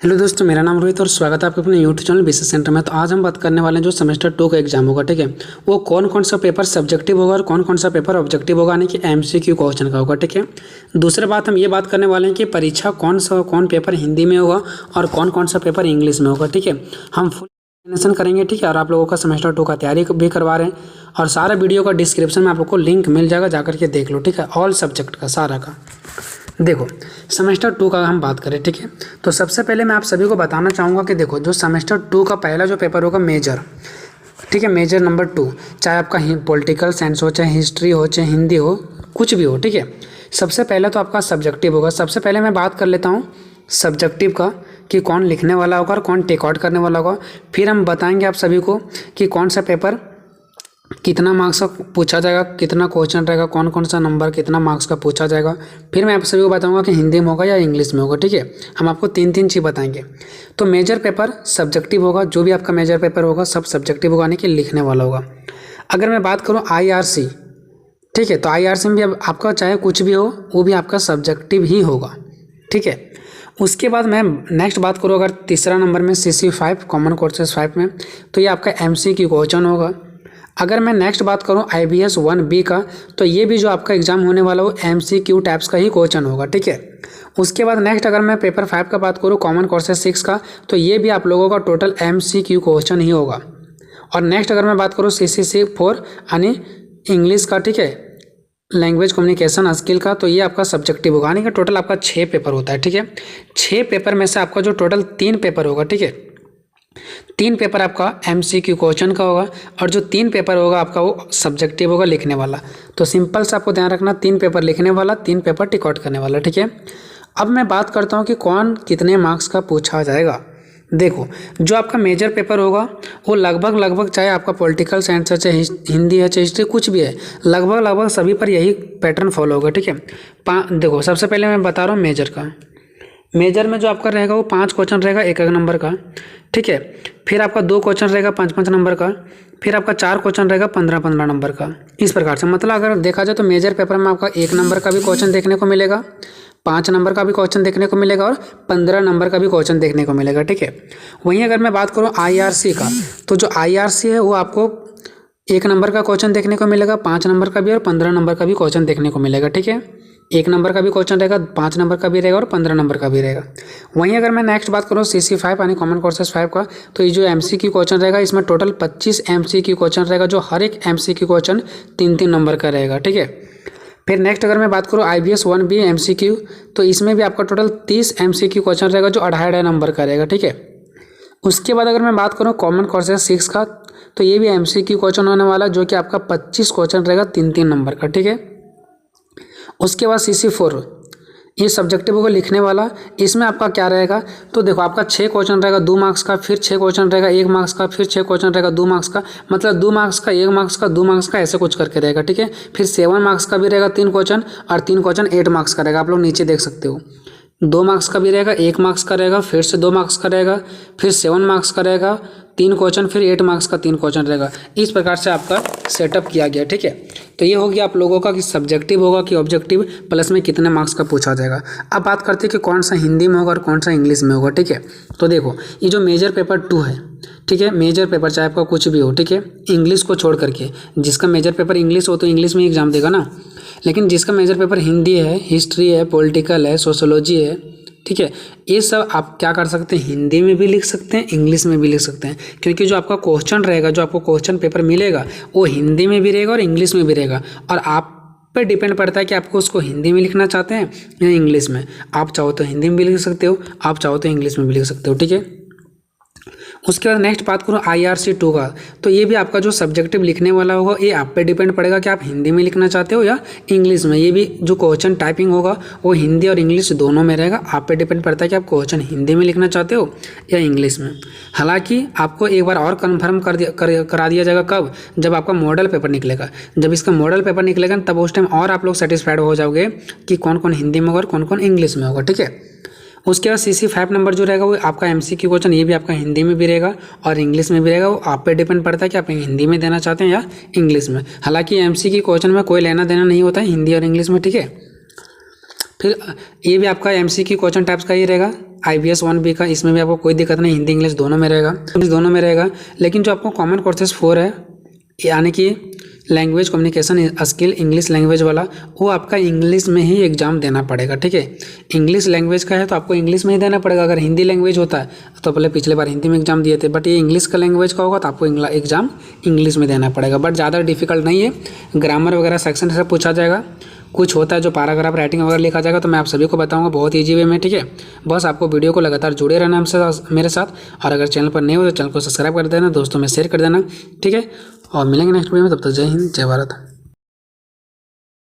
Hello दोस्तों, मेरा नाम रोहित और स्वागत है आपके अपने यूट्यूब चैनल बीसी सेंटर में। तो आज हम बात करने वाले हैं जो सेमेस्टर 2 का एग्जाम होगा, ठीक है, वो कौन कौन सा पेपर सब्जेक्टिव होगा और कौन कौन सा पेपर ऑब्जेक्टिव होगा, यानी कि एमसीक्यू क्वेश्चन का होगा, ठीक है। दूसरी बात हम ये बात करने वाले हैं कि परीक्षा कौन पेपर हिंदी में होगा और कौन सा पेपर इंग्लिश में होगा, ठीक है। हम फुल एक्सप्लेनेशन करेंगे, ठीक है। और आप लोगों का सेमेस्टर 2 का तैयारी भी करवा रहे हैं और सारा वीडियो का डिस्क्रिप्शन में आप लोग को लिंक मिल जाएगा, जाकर के देख लो, ठीक है। ऑल सब्जेक्ट का सारा का देखो, सेमेस्टर 2 का हम बात करें, ठीक है। तो सबसे पहले मैं आप सभी को बताना चाहूँगा कि देखो, जो सेमेस्टर 2 का पहला जो पेपर होगा मेजर, ठीक है, मेजर नंबर 2, चाहे आपका पॉलिटिकल साइंस हो, चाहे हिस्ट्री हो, चाहे हिंदी हो, कुछ भी हो, ठीक है। सबसे पहले तो आपका सब्जेक्टिव होगा। सबसे पहले मैं बात कर लेता हूँ सब्जेक्टिव का कि कौन लिखने वाला होगा और कौन टेक आउट करने वाला होगा। फिर हम बताएंगे आप सभी को कि कौन सा पेपर कितना मार्क्स का पूछा जाएगा, कितना क्वेश्चन रहेगा, कौन कौन सा नंबर कितना मार्क्स का पूछा जाएगा। फिर मैं आप सभी को बताऊंगा कि हिंदी में होगा या इंग्लिश में होगा, ठीक है। हम आपको तीन चीज़ बताएंगे। तो मेजर पेपर सब्जेक्टिव होगा, जो भी आपका मेजर पेपर होगा सब सब्जेक्टिव होगा, यानी कि लिखने वाला होगा। अगर मैं बात करूँ IRC, ठीक है, तो IRC में भी आपका चाहे कुछ भी हो वो भी आपका सब्जेक्टिव ही होगा, ठीक है। उसके बाद मैं नेक्स्ट बात करूँ अगर तीसरा नंबर में CC5 कॉमन कोर्सेज 5 में, तो ये आपका MCQ क्वेश्चन होगा। अगर मैं नेक्स्ट बात करूं IBS 1B का, तो ये भी जो आपका एग्जाम होने वाला वो MCQ टाइप्स का ही क्वेश्चन होगा, ठीक है। उसके बाद नेक्स्ट अगर मैं पेपर 5 का बात करूं कॉमन कोर्सेज 6 का, तो ये भी आप लोगों का टोटल MCQ क्वेश्चन ही होगा। और नेक्स्ट अगर मैं बात करूं CCC4 यानी इंग्लिश का, ठीक है, लैंग्वेज कम्युनिकेशन स्किल का, तो ये आपका सब्जेक्टिव होगा, यानी कि टोटल आपका 6 पेपर होता है, ठीक है। 6 पेपर में से आपका जो टोटल 3 पेपर होगा, ठीक है, 3 पेपर आपका MCQ क्वेश्चन का होगा और जो 3 पेपर होगा आपका वो सब्जेक्टिव होगा, लिखने वाला। तो सिंपल से आपको ध्यान रखना, 3 पेपर लिखने वाला, 3 पेपर टिक आउट करने वाला, ठीक है। अब मैं बात करता हूँ कि कौन कितने मार्क्स का पूछा जाएगा। देखो, जो आपका मेजर पेपर होगा वो लगभग चाहे आपका पॉलिटिकल साइंस है, चाहे हिंदी है, चाहे हिस्ट्री, कुछ भी है, लगभग सभी पर यही पैटर्न फॉलो होगा, ठीक है। देखो, सबसे पहले मैं बता रहा हूँ मेजर का। मेजर में जो आपका रहेगा वो 5 क्वेश्चन रहेगा एक नंबर का, ठीक है। फिर आपका 2 क्वेश्चन रहेगा 5 नंबर का। फिर आपका 4 क्वेश्चन रहेगा 15 नंबर का। इस प्रकार से, मतलब अगर देखा जाए तो मेजर पेपर में आपका 1 नंबर का भी क्वेश्चन देखने को मिलेगा, 5 नंबर का भी क्वेश्चन देखने को मिलेगा और 15 नंबर का भी क्वेश्चन देखने को मिलेगा, ठीक है। वहीं अगर मैं बात करूँ IRC का, तो जो IRC है वो आपको 1 नंबर का क्वेश्चन देखने को मिलेगा, 5 नंबर का भी और 15 नंबर का भी क्वेश्चन देखने को मिलेगा, ठीक है। 1 नंबर का भी क्वेश्चन रहेगा, 5 नंबर का भी रहेगा और 15 नंबर का भी रहेगा। वहीं अगर मैं नेक्स्ट बात करूँ CC5 यानी कॉमन कोर्सेज 5 का, तो ये जो MCQ क्वेश्चन रहेगा इसमें टोटल 25 MCQ क्वेश्चन रहेगा, जो हर एक MCQ क्वेश्चन 3 नंबर का रहेगा, ठीक है। फिर नेक्स्ट अगर मैं बात करूँ IBS 1B MCQ, तो इसमें भी आपका टोटल 30 MCQ क्वेश्चन रहेगा, जो 2.5 नंबर का रहेगा, ठीक है। उसके बाद अगर मैं बात करूँ कॉमन कोर्सेज 6 का, तो ये भी MCQ क्वेश्चन होने वाला, जो कि आपका 25 क्वेश्चन रहेगा 3 नंबर का, ठीक है। उसके बाद CC4 ये सब्जेक्टिव होगा, लिखने वाला। इसमें आपका क्या रहेगा, तो देखो आपका 6 क्वेश्चन रहेगा 2 मार्क्स का, फिर 6 क्वेश्चन रहेगा 1 मार्क्स का, फिर 6 क्वेश्चन रहेगा 2 मार्क्स का, मतलब 2 मार्क्स का, 1 मार्क्स का, 2 मार्क्स का, ऐसे कुछ करके रहेगा, ठीक है। फिर 7 मार्क्स का भी रहेगा 3 क्वेश्चन और 3 क्वेश्चन 8 मार्क्स का रहेगा। आप लोग नीचे देख सकते हो, 2 मार्क्स का भी रहेगा, 1 मार्क्स का रहेगा, फिर से 2 मार्क्स का रहेगा, फिर 7 मार्क्स का रहेगा 3 क्वेश्चन, फिर 8 मार्क्स का 3 क्वेश्चन रहेगा। इस प्रकार से आपका सेटअप किया गया, ठीक है। तो ये हो गया आप लोगों का कि सब्जेक्टिव होगा कि ऑब्जेक्टिव, प्लस में कितने मार्क्स का पूछा जाएगा। अब बात करते हैं कि कौन सा हिंदी में होगा और कौन सा इंग्लिश में होगा, ठीक है। तो देखो, ये जो मेजर पेपर 2 है, ठीक है, मेजर पेपर चाहे आपका कुछ भी हो, ठीक है, इंग्लिश को छोड़ करके, जिसका मेजर पेपर इंग्लिश हो तो इंग्लिश में एग्जाम देगा ना, लेकिन जिसका मेजर पेपर हिंदी है, हिस्ट्री है, पॉलिटिकल है, सोशोलॉजी है, ठीक है, ये सब आप क्या कर सकते हैं, हिंदी में भी लिख सकते हैं, इंग्लिश में भी लिख सकते हैं, क्योंकि जो आपका क्वेश्चन रहेगा, जो आपको क्वेश्चन पेपर मिलेगा वो हिंदी में भी रहेगा और इंग्लिश में भी रहेगा। और आप पे डिपेंड पड़ता है कि आपको उसको हिंदी में लिखना चाहते हैं या इंग्लिश में। आप चाहो तो हिंदी में भी लिख सकते हो, आप चाहो तो इंग्लिश में भी लिख सकते हो, ठीक है। उसके बाद नेक्स्ट बात करूँ IRC 2 का, तो ये भी आपका जो सब्जेक्टिव लिखने वाला होगा ये आप पे डिपेंड पड़ेगा कि आप हिंदी में लिखना चाहते हो या इंग्लिश में। ये भी जो क्वेश्चन टाइपिंग होगा वो हिंदी और इंग्लिश दोनों में रहेगा। आप पे डिपेंड पड़ता है कि आप क्वेश्चन हिंदी में लिखना चाहते हो या इंग्लिश में। हालांकि आपको एक बार और कन्फर्म करा दिया जाएगा, कब, जब आपका मॉडल पेपर निकलेगा। जब इसका मॉडल पेपर निकलेगा तब उस टाइम और आप लोग सेटिस्फाइड हो जाओगे कि कौन कौन हिंदी में होगा और कौन कौन इंग्लिश में होगा, ठीक है। उसके बाद CC5 नंबर जो रहेगा वो आपका MCQ क्वेश्चन, ये भी आपका हिंदी में भी रहेगा और इंग्लिश में भी रहेगा। वो आप पे डिपेंड पड़ता है कि आप हिंदी में देना चाहते हैं या इंग्लिश में। हालांकि MCQ क्वेश्चन में कोई लेना देना नहीं होता है हिंदी और इंग्लिश में, ठीक है। फिर ये भी आपका MCQ क्वेश्चन टाइप्स का ही रहेगा। IBS 1B का, इसमें भी आपको कोई दिक्कत नहीं, हिंदी इंग्लिश दोनों में रहेगा। लेकिन जो आपको कॉमन कोर्सेज 4 है, यानी कि language communication skill English language वाला, वो आपका इंग्लिश में ही एग्जाम देना पड़ेगा, ठीक है। इंग्लिश लैंग्वेज का है तो आपको इंग्लिश में ही देना पड़ेगा। अगर हिंदी लैंग्वेज होता है तो पहले पिछले बार हिंदी में एग्जाम दिए थे, बट ये इंग्लिश का लैंग्वेज का होगा तो आपको एग्जाम इंग्लिश में देना पड़ेगा। बट ज़्यादा डिफिकल्ट नहीं है, ग्रामर वगैरह सेक्शन से पूछा जाएगा, कुछ होता है जो पैराग्राफ राइटिंग वगैरह लिखा जाएगा तो मैं आप सभी को बताऊंगा बहुत ईजी वे में, ठीक है। बस आपको वीडियो को लगातार जुड़े रहना हमसे मेरे साथ, और अगर चैनल पर नहीं हो तो चैनल को सब्सक्राइब कर देना, दोस्तों में शेयर कर देना, ठीक है। और मिलेंगे नेक्स्ट वीडियो में, तब तक जय हिंद जय भारत।